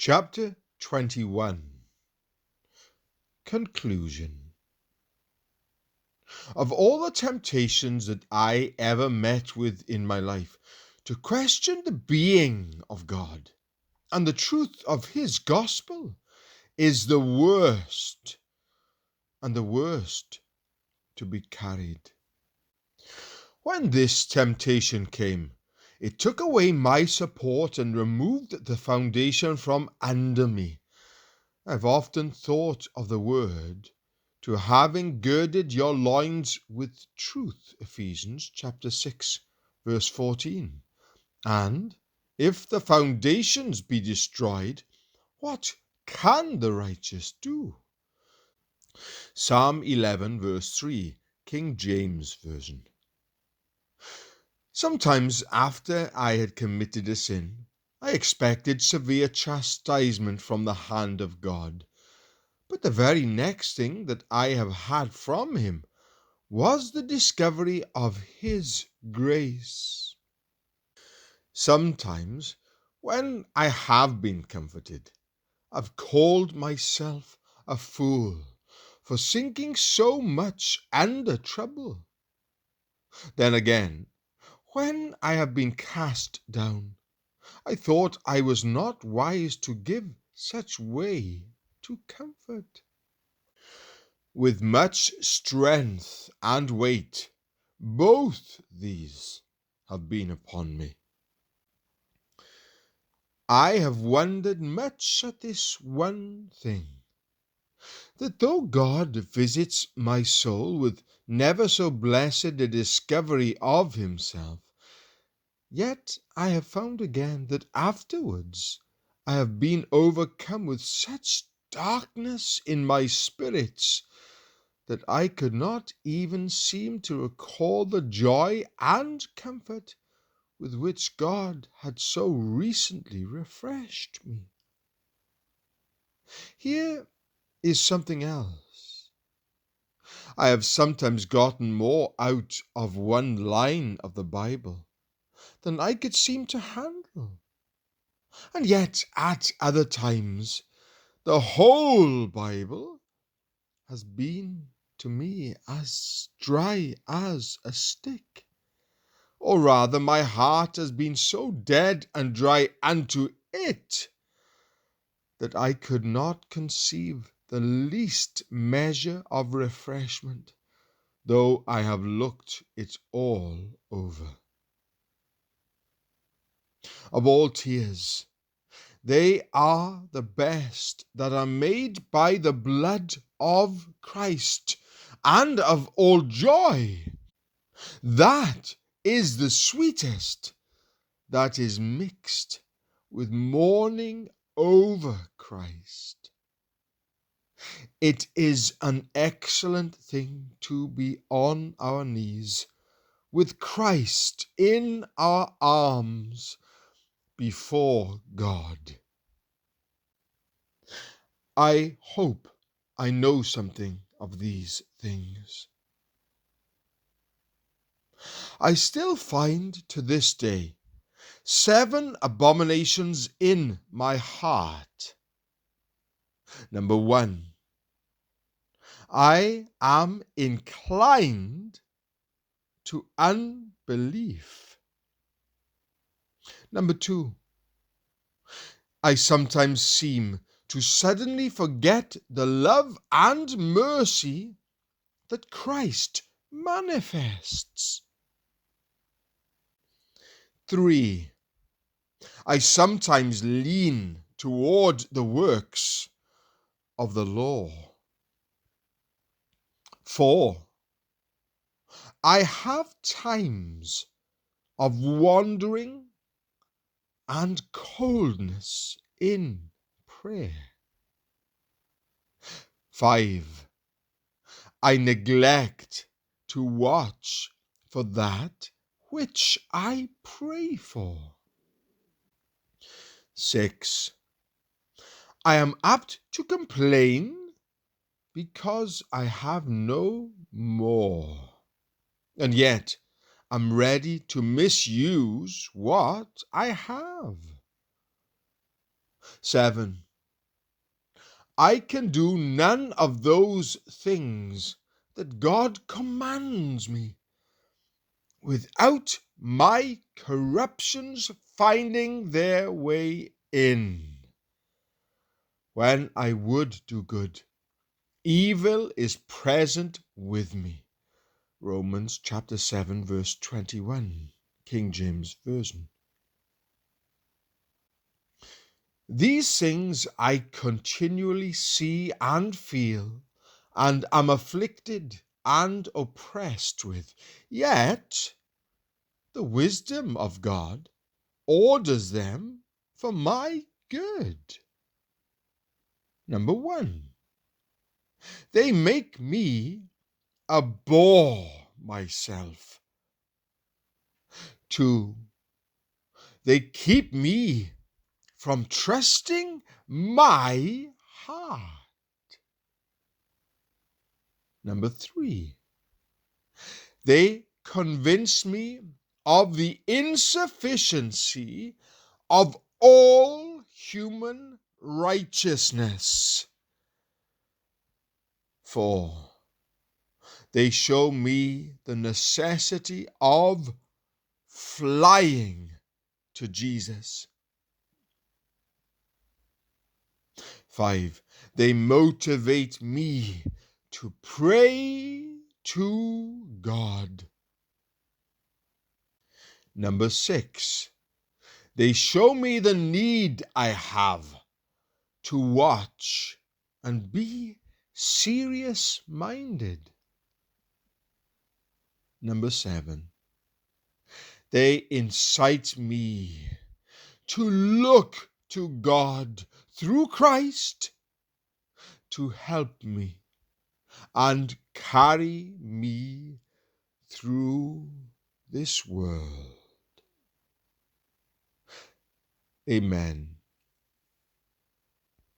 Chapter 21. Conclusion. Of all the temptations that I ever met with in my life, to question the being of God and the truth of His gospel is the worst, and the worst to be carried. When this temptation came, it took away my support and removed the foundation from under me. I've often thought of the word, to having girded your loins with truth, Ephesians chapter 6, verse 14. And if the foundations be destroyed, what can the righteous do? Psalm 11, verse 3, King James Version. Sometimes after I had committed a sin, I expected severe chastisement from the hand of God. But the very next thing that I have had from Him was the discovery of His grace. Sometimes, when I have been comforted, I've called myself a fool for sinking so much under trouble. Then again, when I have been cast down, I thought I was not wise to give such way to comfort. With much strength and weight, both these have been upon me. I have wondered much at this one thing, that though God visits my soul with never so blessed a discovery of Himself, yet I have found again that afterwards I have been overcome with such darkness in my spirits that I could not even seem to recall the joy and comfort with which God had so recently refreshed me. Here is something else. I have sometimes gotten more out of one line of the Bible than I could seem to handle, and yet at other times the whole Bible has been to me as dry as a stick. Or rather, my heart has been so dead and dry unto it that I could not conceive the least measure of refreshment, though I have looked it all over. Of all tears, they are the best that are made by the blood of Christ, and of all joy, that is the sweetest that is mixed with mourning over Christ. It is an excellent thing to be on our knees with Christ in our arms before God. I hope I know something of these things. I still find to this day 7 abominations in my heart. Number 1, I am inclined to unbelief. Number 2, I sometimes seem to suddenly forget the love and mercy that Christ manifests. 3, I sometimes lean toward the works of the law. 4, I have times of wandering and coldness in prayer. 5, I neglect to watch for that which I pray for. 6, I am apt to complain because I have no more, and yet I'm ready to misuse what I have. 7. I can do none of those things that God commands me without my corruptions finding their way in. When I would do good, evil is present with me. Romans chapter 7, verse 21, King James Version. These things I continually see and feel, and am afflicted and oppressed with. Yet the wisdom of God orders them for my good. Number 1, they make me abhor myself. 2, they keep me from trusting my heart. Number 3, they convince me of the insufficiency of all human righteousness. 4, they show me the necessity of flying to Jesus. 5, they motivate me to pray to God. Number 6, they show me the need I have to watch and be serious-minded. Number 7, they incite me to look to God through Christ to help me and carry me through this world. Amen.